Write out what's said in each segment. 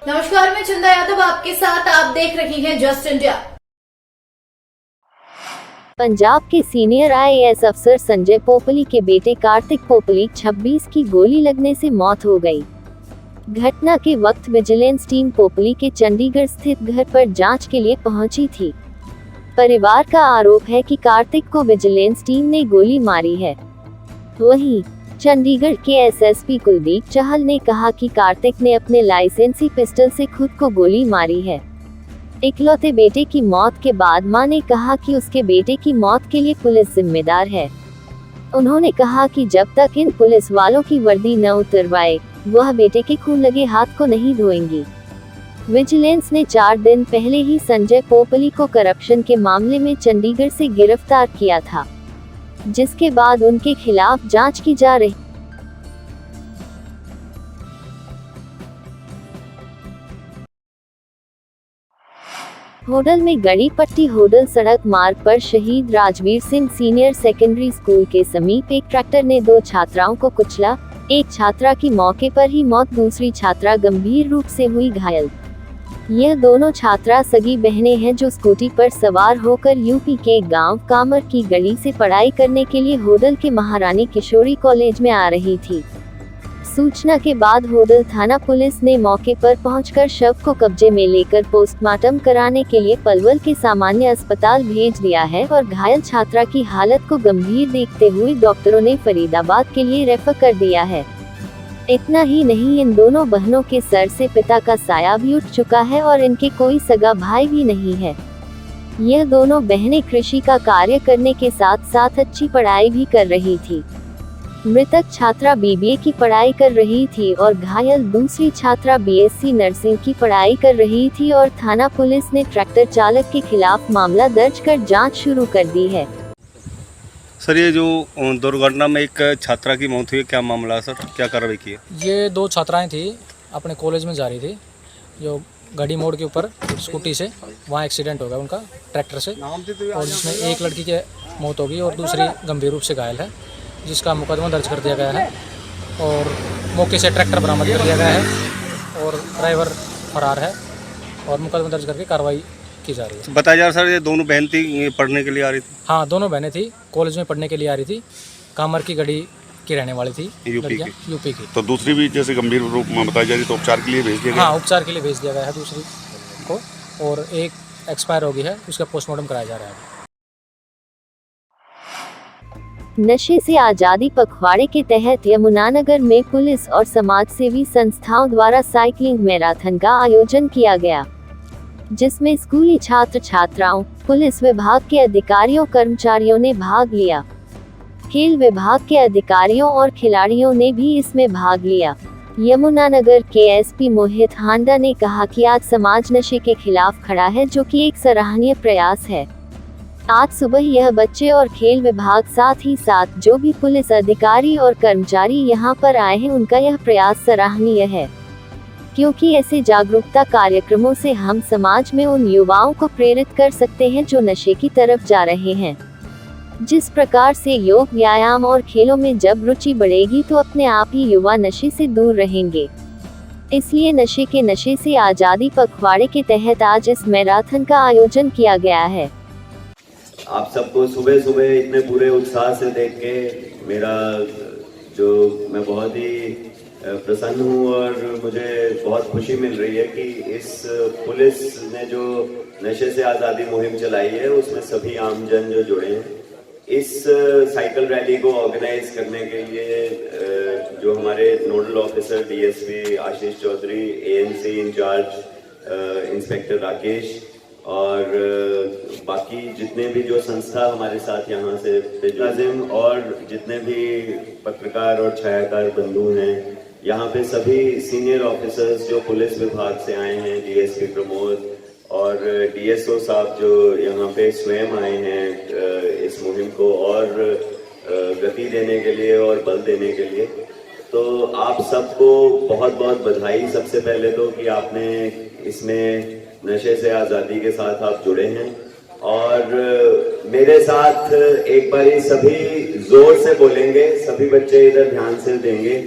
नमस्कार, मैं चंदा यादव आपके साथ। आप देख रही हैं जस्ट इंडिया। पंजाब के सीनियर IAS अफसर संजय पोपली के बेटे कार्तिक पोपली 26 की गोली लगने से मौत हो गई। घटना के वक्त विजिलेंस टीम पोपली के चंडीगढ़ स्थित घर पर जांच के लिए पहुंची थी। परिवार का आरोप है कि कार्तिक को विजिलेंस टीम ने गोली मारी है। वहीं चंडीगढ़ के SSP कुलदीप चहल ने कहा कि कार्तिक ने अपने लाइसेंसी पिस्टल से खुद को गोली मारी है। इकलौते बेटे की मौत के बाद मां ने कहा कि उसके बेटे की मौत के लिए पुलिस जिम्मेदार है। उन्होंने कहा कि जब तक इन पुलिस वालों की वर्दी न उतरवाए, वह बेटे के खून लगे हाथ को नहीं धोएंगी। विजिलेंस ने 4 दिन पहले ही संजय पोपली को करप्शन के मामले में चंडीगढ़ से गिरफ्तार किया था, जिसके बाद उनके खिलाफ जांच की जा रही। होडल में गड़ी पट्टी होडल सड़क मार्ग पर शहीद Rajveer Singh senior secondary school के समीप एक ट्रैक्टर ने 2 छात्राओं को कुचला। एक छात्रा की मौके पर ही मौत, दूसरी छात्रा गंभीर रूप से हुई घायल। यह दोनों छात्रा सगी बहनें हैं जो स्कूटी पर सवार होकर यूपी के गांव कामर की गली से पढ़ाई करने के लिए होडल के महारानी किशोरी कॉलेज में आ रही थी। सूचना के बाद होडल थाना पुलिस ने मौके पर पहुंचकर शव को कब्जे में लेकर पोस्टमार्टम कराने के लिए पलवल के सामान्य अस्पताल भेज दिया है और घायल छात्रा की हालत को गंभीर देखते हुए डॉक्टरों ने फरीदाबाद के लिए रेफर कर दिया है। इतना ही नहीं, इन दोनों बहनों के सर से पिता का साया भी उठ चुका है और इनके कोई सगा भाई भी नहीं है। यह दोनों बहनें कृषि का कार्य करने के साथ साथ अच्छी पढ़ाई भी कर रही थी। मृतक छात्रा BBA की पढ़ाई कर रही थी और घायल दूसरी छात्रा BSc नर्सिंग की पढ़ाई कर रही थी और थाना पुलिस ने ट्रैक्टर चालक के खिलाफ मामला दर्ज कर जांच शुरू कर दी है। सर, ये जो दुर्घटना में एक छात्रा की मौत हुई, क्या मामला है सर? क्या कार्रवाई की है? ये 2 छात्राएं थी, अपने कॉलेज में जा रही थी। जो गढ़ी मोड़ के ऊपर स्कूटी से वहाँ एक्सीडेंट हो गया उनका ट्रैक्टर से, और जिसमें एक लड़की की मौत हो गई और दूसरी गंभीर रूप से घायल है, जिसका मुकदमा दर्ज कर दिया गया है और मौके से ट्रैक्टर बरामद कर दिया गया है और ड्राइवर फरार है और मुकदमा दर्ज करके कार्रवाई की जा रही है। बताया जा रहा सर, ये दोनों बहन थी, पढ़ने के लिए आ रही थी? हाँ, दोनों बहनें थी, कॉलेज में पढ़ने के लिए आ रही थी। कामर की गढ़ी की रहने वाली थी, यूपी की। तो दूसरी भी जैसे गंभीर रूप में बताई जा रही, तो उपचार के लिए भेज दिया गया? हाँ, उपचार के लिए भेज दिया गया है दूसरी को, और एक एक्सपायर हो गई है, उसका पोस्टमार्टम कराया जा रहा है। नशे से आजादी पखवाड़े के तहत यमुनानगर में पुलिस और समाजसेवी संस्थाओं द्वारा साइकिलिंग मैराथन का आयोजन किया गया, जिसमें स्कूली छात्र छात्राओं, पुलिस विभाग के अधिकारियों कर्मचारियों ने भाग लिया। खेल विभाग के अधिकारियों और खिलाड़ियों ने भी इसमें भाग लिया। यमुनानगर के SP मोहित हांडा ने कहा कि आज समाज नशे के खिलाफ खड़ा है, जो कि एक सराहनीय प्रयास है। आज सुबह यह बच्चे और खेल विभाग साथ ही साथ जो भी पुलिस अधिकारी और कर्मचारी यहाँ पर आए हैं, उनका यह प्रयास सराहनीय है, क्योंकि ऐसे जागरूकता कार्यक्रमों से हम समाज में उन युवाओं को प्रेरित कर सकते हैं जो नशे की तरफ जा रहे हैं। जिस प्रकार से योग, व्यायाम और खेलों में जब रुचि बढ़ेगी तो अपने आप ही युवा नशे से दूर रहेंगे। इसलिए नशे से आजादी पखवाड़े के तहत आज इस मैराथन का आयोजन किया गया है। आप सबको सुबह सुबह इतने पूरे उत्साह से देख के मैं बहुत ही प्रसन्न हूँ और मुझे बहुत खुशी मिल रही है कि इस पुलिस ने जो नशे से आज़ादी मुहिम चलाई है, उसमें सभी आमजन जो जुड़े हैं। इस साइकिल रैली को ऑर्गेनाइज करने के लिए जो हमारे nodal officer DSP Ashish Chaudhary, ANC incharge inspector Rakesh और बाकी जितने भी जो संस्था हमारे साथ यहाँ से नाजिम और जितने भी पत्रकार और छायाकार बंधु हैं, यहाँ पे सभी सीनियर ऑफिसर्स जो पुलिस विभाग से आए हैं, DSP प्रमोद और DSO साहब जो यहाँ पे स्वयं आए हैं इस मुहिम को और गति देने के लिए और बल देने के लिए। तो आप सबको बहुत बहुत बधाई सबसे पहले तो कि आपने इसमें नशे से आज़ादी के साथ आप जुड़े हैं। और मेरे साथ एक बार सभी जोर से बोलेंगे, सभी बच्चे इधर ध्यान से देंगे।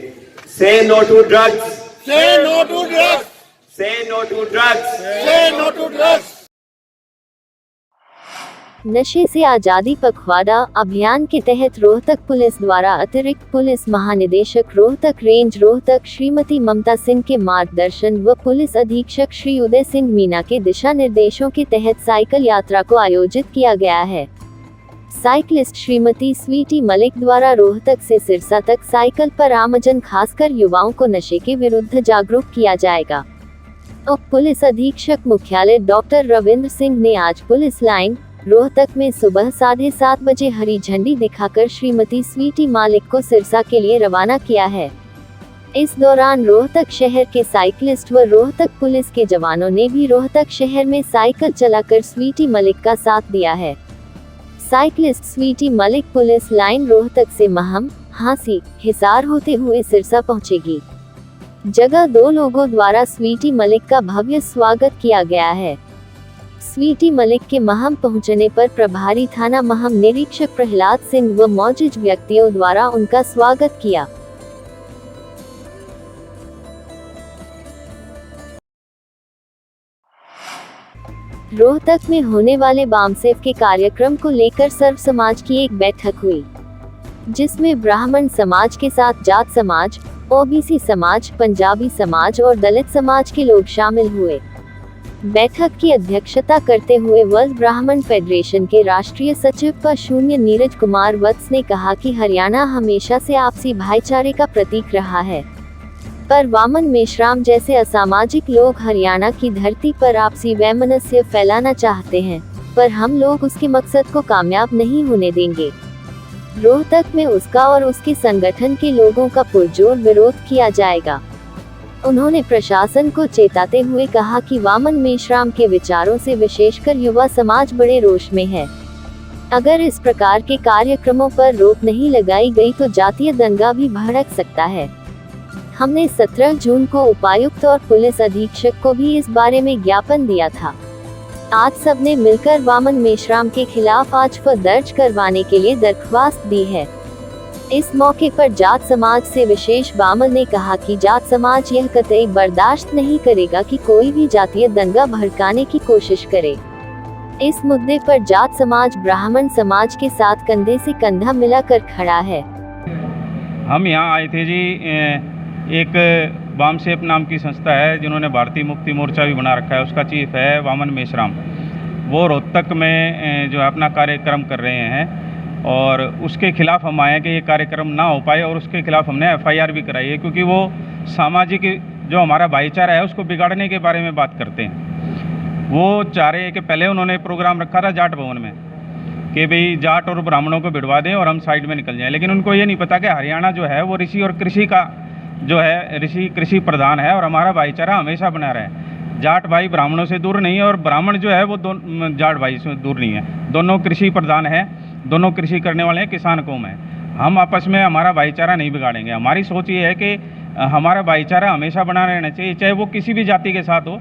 Say no to drugs, say no to drugs, Say no to drugs. नशे से आजादी पखवाड़ा अभियान के तहत रोहतक पुलिस द्वारा अतिरिक्त पुलिस महानिदेशक रोहतक रेंज रोहतक श्रीमती ममता सिंह के मार्गदर्शन व पुलिस अधीक्षक श्री उदय सिंह मीना के दिशा निर्देशों के तहत साइकिल यात्रा को आयोजित किया गया है। साइकिलिस्ट श्रीमती स्वीटी मलिक द्वारा रोहतक से सिरसा तक साइकिल पर आमजन खासकर युवाओं को नशे के विरुद्ध जागरूक किया जाएगा। उप पुलिस अधीक्षक मुख्यालय डॉक्टर रविंद्र सिंह ने आज पुलिस लाइन रोहतक में सुबह 7:30 बजे हरी झंडी दिखाकर श्रीमती स्वीटी मलिक को सिरसा के लिए रवाना किया है। इस दौरान रोहतक शहर के साइकिलिस्ट व रोहतक पुलिस के जवानों ने भी रोहतक शहर में साइकिल चलाकर स्वीटी मलिक का साथ दिया है। Cyclist Sweety Malik police line Rohtak से महम, हांसी, हिसार होते हुए सिरसा पहुंचेगी। जगह 2 लोगों द्वारा स्वीटी मलिक का भव्य स्वागत किया गया है। स्वीटी मलिक के महम पहुंचने पर प्रभारी थाना महम निरीक्षक प्रहलाद सिंह व मौजूद व्यक्तियों द्वारा उनका स्वागत किया। रोहतक में होने वाले बामसेफ के कार्यक्रम को लेकर सर्व समाज की एक बैठक हुई, जिसमें ब्राह्मण समाज के साथ जाट समाज, ओबीसी समाज, पंजाबी समाज और दलित समाज के लोग शामिल हुए। बैठक की अध्यक्षता करते हुए वर्ल्ड ब्राह्मण फेडरेशन के राष्ट्रीय सचिव प0 नीरज कुमार वत्स ने कहा कि हरियाणा हमेशा से आपसी भाईचारे का प्रतीक रहा है, पर वामन मेश्राम जैसे असामाजिक लोग हरियाणा की धरती पर आपसी वैमनस्य फैलाना चाहते हैं, पर हम लोग उसके मकसद को कामयाब नहीं होने देंगे। रोहतक में उसका और उसके संगठन के लोगों का पुरजोर विरोध किया जाएगा। उन्होंने प्रशासन को चेताते हुए कहा कि वामन मेश्राम के विचारों से विशेषकर युवा समाज बड़े रोष में है। अगर इस प्रकार के कार्यक्रमों पर रोक नहीं लगाई गई तो जातीय दंगा भी भड़क सकता है। हमने 17 जून को उपायुक्त और पुलिस अधीक्षक को भी इस बारे में ज्ञापन दिया था। आज सबने मिलकर वामन मेश्राम के खिलाफ आचफ दर्ज करवाने के लिए दरख्वास्त दी है। इस मौके पर जाट समाज से विशेष बामल ने कहा कि जाट समाज यह कतई बर्दाश्त नहीं करेगा कि कोई भी जातीय दंगा भड़काने की कोशिश करे। इस मुद्दे पर जाट समाज ब्राह्मण समाज के साथ कंधे से कंधा मिलाकर खड़ा है। हम यहाँ आए थे जी, एक बामसेफ नाम की संस्था है जिन्होंने भारतीय मुक्ति मोर्चा भी बना रखा है, उसका चीफ है वामन मेश्राम। वो रोहतक में जो अपना कार्यक्रम कर रहे हैं और उसके खिलाफ हम आए कि ये कार्यक्रम ना हो पाए, और उसके खिलाफ हमने FIR भी कराई है, क्योंकि वो सामाजिक जो हमारा भाईचारा है उसको बिगाड़ने के बारे में बात करते हैं। वो चाह रहे हैं कि पहले उन्होंने प्रोग्राम रखा था जाट भवन में कि भाई जाट और ब्राह्मणों को भिड़वा दें और हम साइड में निकल जाएं, लेकिन उनको ये नहीं पता कि हरियाणा जो है वो ऋषि और कृषि का जो है, ऋषि कृषि प्रधान है और हमारा भाईचारा हमेशा बना रहा है। जाट भाई ब्राह्मणों से दूर नहीं है और ब्राह्मण जो है वो जाट भाई से दूर नहीं है। दोनों कृषि प्रधान है, दोनों कृषि करने वाले हैं, किसान कौम है। हम आपस में हमारा भाईचारा नहीं बिगाड़ेंगे। हमारी सोच ये है कि हमारा भाईचारा हमेशा बना रहना चाहिए, चाहे वो किसी भी जाति के साथ हो।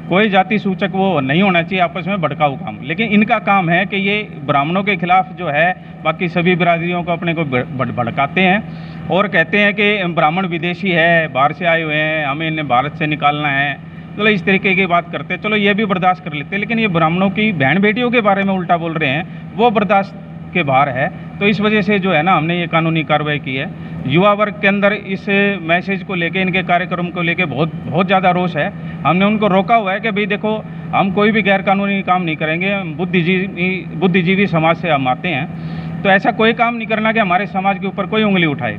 कोई जाति सूचक वो नहीं होना चाहिए आपस में भड़काऊ काम। लेकिन इनका काम है कि ये ब्राह्मणों के खिलाफ जो है बाकी सभी बिरादरियों को अपने को भड़काते हैं और कहते हैं कि ब्राह्मण विदेशी है, बाहर से आए हुए हैं, हमें इन्हें भारत से निकालना है। चलो इस तरीके की बात करते हैं, चलो ये भी बर्दाश्त कर लेते हैं, लेकिन ये ब्राह्मणों की बहन बेटियों के बारे में उल्टा बोल रहे हैं, वो बर्दाश्त के बाहर है। तो इस वजह से जो है ना, हमने ये कानूनी कार्रवाई की है। युवा वर्ग के अंदर इस मैसेज को लेके, इनके कार्यक्रम को लेके बहुत ज़्यादा रोष है। हमने उनको रोका हुआ है कि भाई देखो, हम कोई भी गैर कानूनी काम नहीं करेंगे, हम बुद्धिजीवी समाज से हम आते हैं, तो ऐसा कोई काम नहीं करना कि हमारे समाज के ऊपर कोई उंगली उठाए।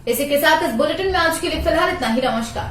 इसी के साथ इस बुलेटिन में आज के लिए फिलहाल इतना ही। नमस्कार।